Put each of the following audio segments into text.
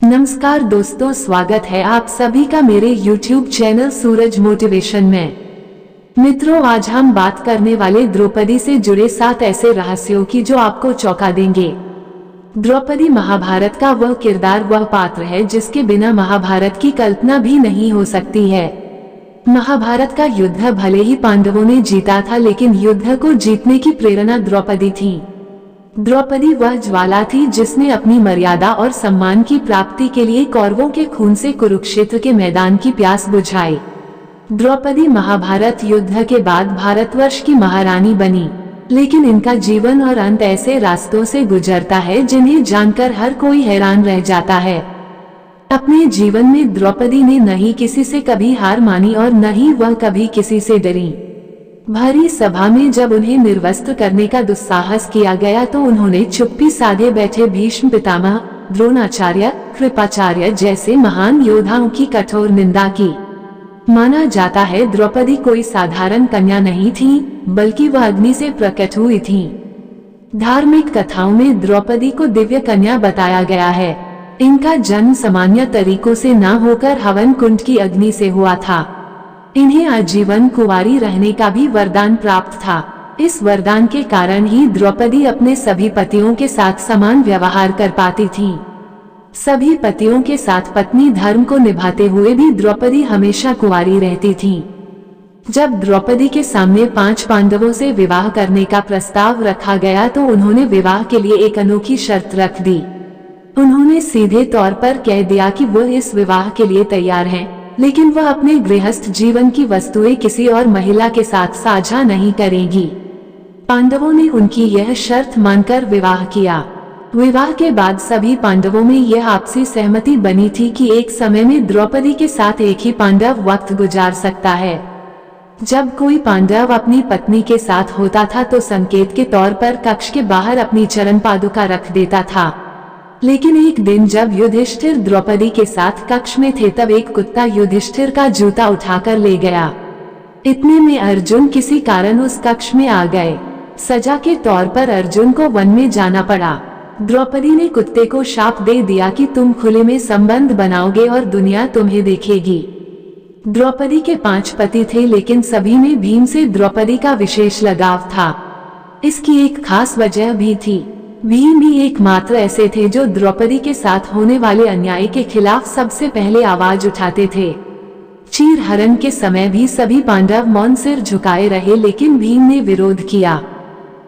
नमस्कार दोस्तों, स्वागत है आप सभी का मेरे YouTube चैनल सूरज मोटिवेशन में। मित्रों, आज हम बात करने वाले द्रौपदी से जुड़े 7 ऐसे रहस्यों की जो आपको चौंका देंगे। द्रौपदी महाभारत का वह किरदार, वह पात्र है जिसके बिना महाभारत की कल्पना भी नहीं हो सकती है। महाभारत का युद्ध भले ही पांडवों ने जीता था, लेकिन युद्ध को जीतने की प्रेरणा द्रौपदी थी। द्रौपदी वह ज्वाला थी जिसने अपनी मर्यादा और सम्मान की प्राप्ति के लिए कौरवों के खून से कुरुक्षेत्र के मैदान की प्यास बुझाई। द्रौपदी महाभारत युद्ध के बाद भारतवर्ष की महारानी बनी, लेकिन इनका जीवन और अंत ऐसे रास्तों से गुजरता है जिन्हें जानकर हर कोई हैरान रह जाता है। अपने जीवन में द्रौपदी ने न ही किसी से कभी हार मानी और न ही वह कभी किसी से डरी। भरी सभा में जब उन्हें निर्वस्त्र करने का दुस्साहस किया गया तो उन्होंने चुप्पी साधे बैठे भीष्म पितामह, द्रोणाचार्य, कृपाचार्य जैसे महान योद्धाओं की कठोर निंदा की। माना जाता है द्रौपदी कोई साधारण कन्या नहीं थी, बल्कि वह अग्नि से प्रकट हुई थी। धार्मिक कथाओं में द्रौपदी को दिव्य कन्या बताया गया है। इनका जन्म सामान्य तरीकों से न होकर हवन कुंड की अग्नि से हुआ था। इन्हें आजीवन कुंवारी रहने का भी वरदान प्राप्त था। इस वरदान के कारण ही द्रौपदी अपने सभी पतियों के साथ समान व्यवहार कर पाती थी। सभी पतियों के साथ पत्नी धर्म को निभाते हुए भी द्रौपदी हमेशा कुंवारी रहती थी। जब द्रौपदी के सामने 5 पांडवों से विवाह करने का प्रस्ताव रखा गया तो उन्होंने विवाह के लिए एक अनोखी शर्त रख दी। उन्होंने सीधे तौर पर कह दिया कि वह इस विवाह के लिए तैयार हैं, लेकिन वह अपने गृहस्थ जीवन की वस्तुएं किसी और महिला के साथ साझा नहीं करेगी। पांडवों ने उनकी यह शर्त मानकर विवाह किया। विवाह के बाद सभी पांडवों में यह आपसी सहमति बनी थी कि एक समय में द्रौपदी के साथ एक ही पांडव वक्त गुजार सकता है। जब कोई पांडव अपनी पत्नी के साथ होता था तो संकेत के तौर पर कक्ष के बाहर अपनी चरण पादुका रख देता था। लेकिन एक दिन जब युधिष्ठिर द्रौपदी के साथ कक्ष में थे तब एक कुत्ता युधिष्ठिर का जूता उठाकर ले गया। इतने में अर्जुन किसी कारण उस कक्ष में आ गए। सजा के तौर पर अर्जुन को वन में जाना पड़ा। द्रौपदी ने कुत्ते को शाप दे दिया कि तुम खुले में संबंध बनाओगे और दुनिया तुम्हें देखेगी। द्रौपदी के 5 पति थे, लेकिन सभी में भीम से द्रौपदी का विशेष लगाव था। इसकी एक खास वजह भी थी। भीम ही एकमात्र ऐसे थे जो द्रौपदी के साथ होने वाले अन्याय के खिलाफ सबसे पहले आवाज उठाते थे। चीरहरण के समय भी सभी पांडव मौन सिर झुकाए रहे, लेकिन भीम ने विरोध किया।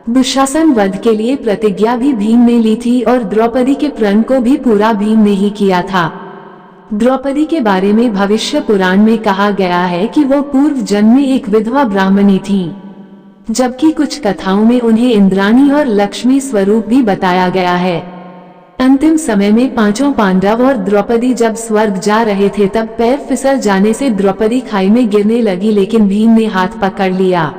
दुशासन वध के लिए प्रतिज्ञा भी भीम ने ली थी और द्रौपदी के प्रण को भी पूरा भीम ने ही किया था। द्रौपदी के बारे में भविष्य पुराण में कहा गया है कि वो पूर्व जन्म में एक विधवा ब्राह्मणी थी, जबकि कुछ कथाओं में उन्हें इंद्राणी और लक्ष्मी स्वरूप भी बताया गया है। अंतिम समय में 5 पांडव और द्रौपदी जब स्वर्ग जा रहे थे तब पैर फिसल जाने से द्रौपदी खाई में गिरने लगी, लेकिन भीम ने हाथ पकड़ लिया।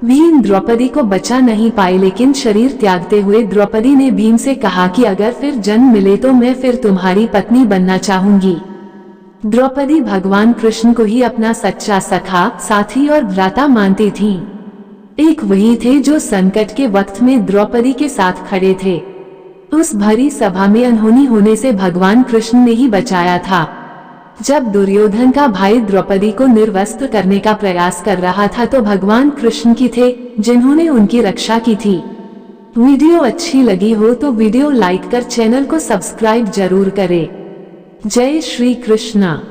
भीम द्रौपदी को बचा नहीं पाए, लेकिन शरीर त्यागते हुए द्रौपदी ने भीम से कहा कि अगर फिर जन्म मिले तो मैं फिर तुम्हारी पत्नी बनना चाहूंगी। द्रौपदी भगवान कृष्ण को ही अपना सच्चा सखा, साथी और भ्राता मानती थी। एक वही थे जो संकट के वक्त में द्रौपदी के साथ खड़े थे। उस भरी सभा में अनहोनी होने से भगवान कृष्ण ने ही बचाया था। जब दुर्योधन का भाई द्रौपदी को निर्वस्त्र करने का प्रयास कर रहा था तो भगवान कृष्ण की थे जिन्होंने उनकी रक्षा की थी। वीडियो अच्छी लगी हो तो वीडियो लाइक कर चैनल को सब्सक्राइब जरूर करें। जय श्री कृष्णा।